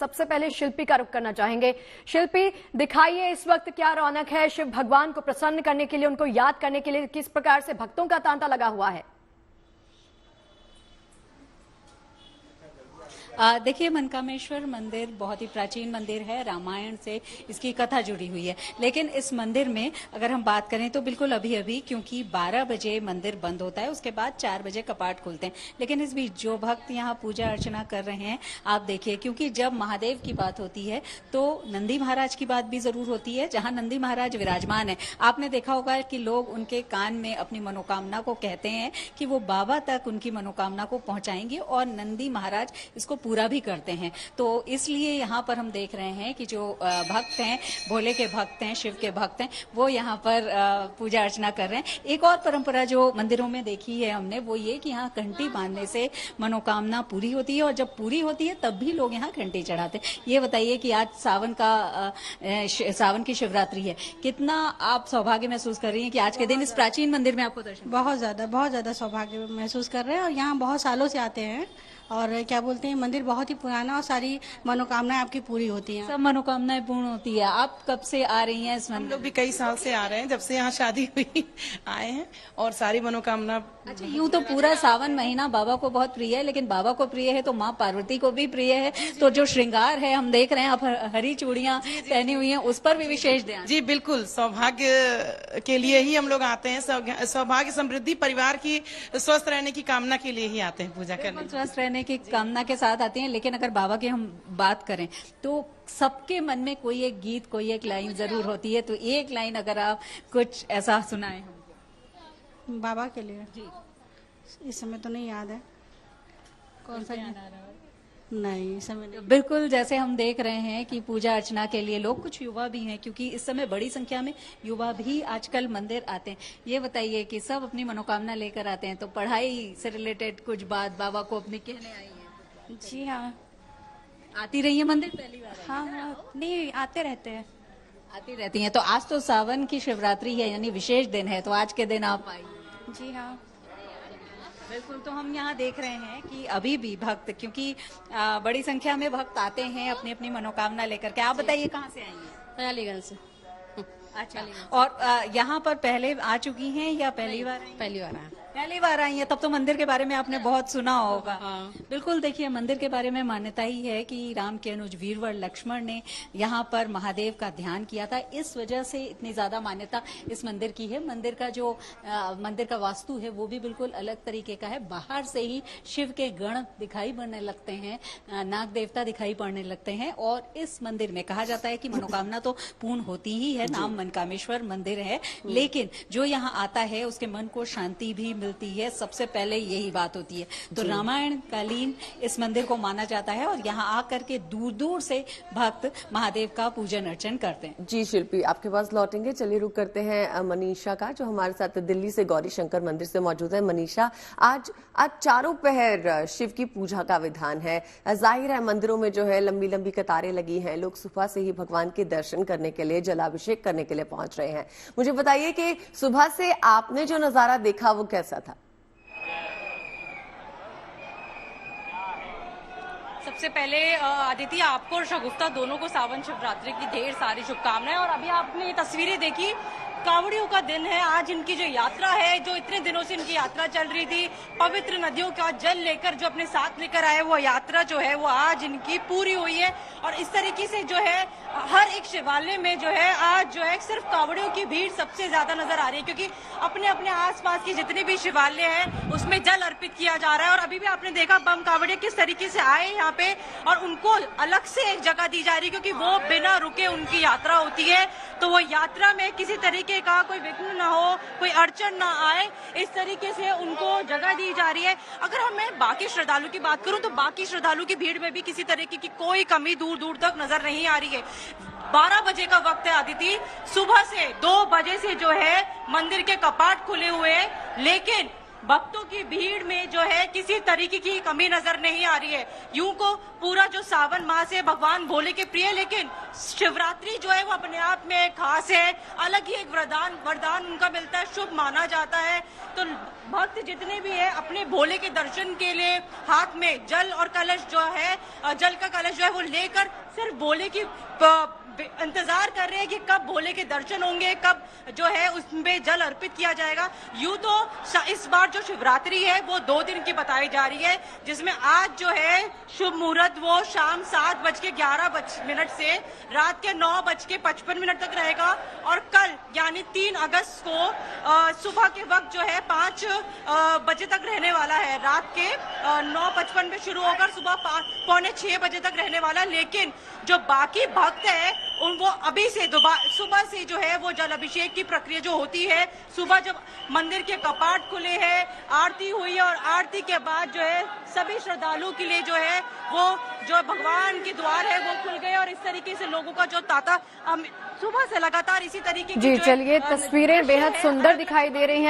सबसे पहले शिल्पी का रुख करना चाहेंगे। शिल्पी, दिखाइए इस वक्त क्या रौनक है, शिव भगवान को प्रसन्न करने के लिए, उनको याद करने के लिए किस प्रकार से भक्तों का तांता लगा हुआ है। देखिए, मनकामेश्वर मंदिर बहुत ही प्राचीन मंदिर है, रामायण से इसकी कथा जुड़ी हुई है। लेकिन इस मंदिर में अगर हम बात करें तो बिल्कुल अभी अभी, क्योंकि 12 बजे मंदिर बंद होता है, उसके बाद 4 बजे कपाट खुलते हैं। लेकिन इस बीच जो भक्त यहाँ पूजा अर्चना कर रहे हैं, आप देखिए, क्योंकि जब महादेव की बात होती है तो नंदी महाराज की बात भी जरूर होती है। जहाँ नंदी महाराज विराजमान है, आपने देखा होगा कि लोग उनके कान में अपनी मनोकामना को कहते हैं कि वो बाबा तक उनकी मनोकामना को पहुंचाएंगे, और नंदी महाराज इसको पूरा भी करते हैं। तो इसलिए यहाँ पर हम देख रहे हैं कि जो भक्त हैं, भोले के भक्त हैं, शिव के भक्त हैं, वो यहाँ पर पूजा अर्चना कर रहे हैं। एक और परंपरा जो मंदिरों में देखी है हमने, वो ये कि यहाँ घंटी बांधने से मनोकामना पूरी होती है, और जब पूरी होती है तब भी लोग यहाँ घंटी चढ़ाते हैं। ये बताइए कि आज सावन की शिवरात्रि है, कितना आप सौभाग्य महसूस कर रही हैं कि आज के दिन इस प्राचीन मंदिर में आपको दर्शन? बहुत ज्यादा सौभाग्य महसूस कर रहे हैं, और यहाँ बहुत सालों से आते हैं, और क्या बोलते हैं, मंदिर बहुत ही पुराना, और सारी मनोकामनाएं आपकी पूरी होती हैं। सब मनोकामनाएं पूर्ण होती है। आप कब से आ रही हैं इस मंदिर? हम लोग भी कई साल से आ रहे हैं, जब से यहाँ शादी हुई आए हैं, और सारी मनोकामना। अच्छा, यूं तो पूरा सावन महीना बाबा को बहुत प्रिय है, लेकिन बाबा को प्रिय है तो माँ पार्वती को भी प्रिय है। तो जो श्रृंगार है, हम देख रहे हैं आप हरी चूड़ियां पहनी हुई हैं, उस पर भी विशेष ध्यान। जी बिल्कुल, सौभाग्य के लिए ही हम लोग आते हैं, सौभाग्य समृद्धि परिवार की स्वस्थ रहने की कामना के लिए ही आते हैं पूजा करने। स्वस्थ रहने की कामना के साथ आते हैं। लेकिन अगर बाबा की हम बात करें तो सबके मन में कोई एक गीत, कोई एक लाइन जरूर होती है। तो एक लाइन अगर आप कुछ ऐसा सुनाएं हमको बाबा के लिए। जी, इस समय तो नहीं याद है। कौन सा याद आ रहा है? नहीं, इस समय नहीं। बिल्कुल, जैसे हम देख रहे हैं कि पूजा अर्चना के लिए लोग, कुछ युवा भी हैं, क्योंकि इस समय बड़ी संख्या में युवा भी आजकल मंदिर आते हैं। ये बताइए कि सब अपनी मनोकामना लेकर आते हैं, तो पढ़ाई से रिलेटेड कुछ बात बाबा को अपनी कहने आई है? जी हाँ। आती रही है मंदिर? पहली बार? हाँ, नहीं, आते रहते हैं। आती रहती हैं। तो आज तो सावन की शिवरात्रि है, यानी विशेष दिन है, तो आज के दिन आप आई? जी हाँ, बिल्कुल। तो हम यहाँ देख रहे हैं कि अभी भी भक्त, क्योंकि बड़ी संख्या में भक्त आते हैं अपनी अपनी मनोकामना लेकर के। आप बताइए कहाँ से आई हैं? अलीगढ़ से। अच्छा, और यहाँ पर पहले आ चुकी हैं या पहली बार? पहली बार आया। पहली बार आई है, तब तो मंदिर के बारे में आपने बहुत सुना होगा। हाँ। बिल्कुल, देखिए, मंदिर के बारे में मान्यता ही है कि राम के अनुज वीरवर लक्ष्मण ने यहाँ पर महादेव का ध्यान किया था। इस वजह से इतनी ज्यादा मान्यता इस मंदिर की है। मंदिर का जो मंदिर का वास्तु है वो भी बिल्कुल अलग तरीके का है। बाहर से ही शिव के गण दिखाई पड़ने लगते हैं, नाग देवता दिखाई पड़ने लगते हैं, और इस मंदिर में कहा जाता है कि मनोकामना तो पूर्ण होती ही है। नाम मनकामेश्वर मंदिर है, लेकिन जो यहाँ आता है उसके मन को शांति भी मिलती है। सबसे पहले यही बात होती है। तो रामायण कालीन इस मंदिर को माना जाता है, और यहाँ आकर के दूर दूर से भक्त महादेव का पूजन अर्चन करते हैं। जी शिल्पी, आपके पास लौटेंगे। चलिए रुक करते हैं मनीषा का, जो हमारे साथ दिल्ली से गौरी शंकर मंदिर से मौजूद है। मनीषा, आज चारों पहर शिव की पूजा का विधान है। जाहिर है मंदिरों में जो है लंबी लंबी कतारें लगी हैं, लोग सुबह से ही भगवान के दर्शन करने के लिए, जलाभिषेक करने के लिए पहुंच रहे हैं। मुझे बताइए कि सुबह से आपने जो नजारा देखा वो कैसा था? सबसे पहले आदित्य, आपको और शगुफ्ता दोनों को सावन शिवरात्रि की ढेर सारी शुभकामनाएं। और अभी आपने ये तस्वीरें देखी, कांवड़ियों का दिन है आज। इनकी जो यात्रा है, जो इतने दिनों से इनकी यात्रा चल रही थी, पवित्र नदियों का जल लेकर जो अपने साथ लेकर आए, वो यात्रा जो है वो आज इनकी पूरी हुई है। और इस तरीके से जो है हर एक शिवालय में जो है आज जो है सिर्फ कांवड़ियों की भीड़ सबसे ज्यादा नजर आ रही है, क्योंकि अपने अपने आसपास की जितने भी शिवालय हैं उसमें जल अर्पित किया जा रहा है। और अभी भी आपने देखा बम कांवड़िया किस तरीके से आए यहाँ पे, और उनको अलग से एक जगह दी जा रही है, क्योंकि वो बिना रुके उनकी यात्रा होती है। तो वो यात्रा में किसी तरीके का कोई विघ्न ना हो, कोई अड़चन ना आए, इस तरीके से उनको जगह दी जा रही है। अगर मैं बाकी श्रद्धालु की बात करूं तो बाकी श्रद्धालु की भीड़ में भी किसी तरीके की कोई कमी दूर दूर तक नजर नहीं आ रही है। 12 बजे का वक्त है आदिति, सुबह से 2 बजे से जो है मंदिर के कपाट खुले हुए हैं, लेकिन भक्तों की भीड़ में जो है किसी तरीके की कमी नजर नहीं आ रही है। यूं को पूरा जो सावन मास है भगवान भोले के प्रिय, लेकिन शिवरात्रि जो है वो अपने आप में खास है, अलग ही एक वरदान उनका मिलता है, शुभ माना जाता है। तो भक्त जितने भी है अपने भोले के दर्शन के लिए हाथ में जल और कलश जो है, जल का कलश जो है वो लेकर सिर्फ भोले की इंतजार कर रहे हैं कि कब भोले के दर्शन होंगे, कब जो है उसमें जल अर्पित किया जाएगा। यूं तो इस बार जो शिवरात्रि है वो 2 दिन की बताई जा रही है, जिसमें आज जो है शुभ मुहूर्त वो शाम 7:11 से रात के 9:55 तक रहेगा, और कल यानी 3 अगस्त को सुबह के वक्त जो है 5 बजे तक रहने वाला है। रात के 9:55 में शुरू होकर सुबह 5:45 बजे तक रहने वाला। लेकिन जो बाकी भक्त है उनको अभी से सुबह से जो है वो जल अभिषेक की प्रक्रिया जो होती है, सुबह जब मंदिर के कपाट खुले हैं, आरती हुई है, और आरती के बाद जो है सभी श्रद्धालुओं के लिए जो है वो जो भगवान के द्वार है वो खुल गए, और इस तरीके से लोगों का जो तांता सुबह से लगातार इसी तरीके की जी चलिए, तस्वीरें बेहद सुंदर दिखाई दे रही हैं।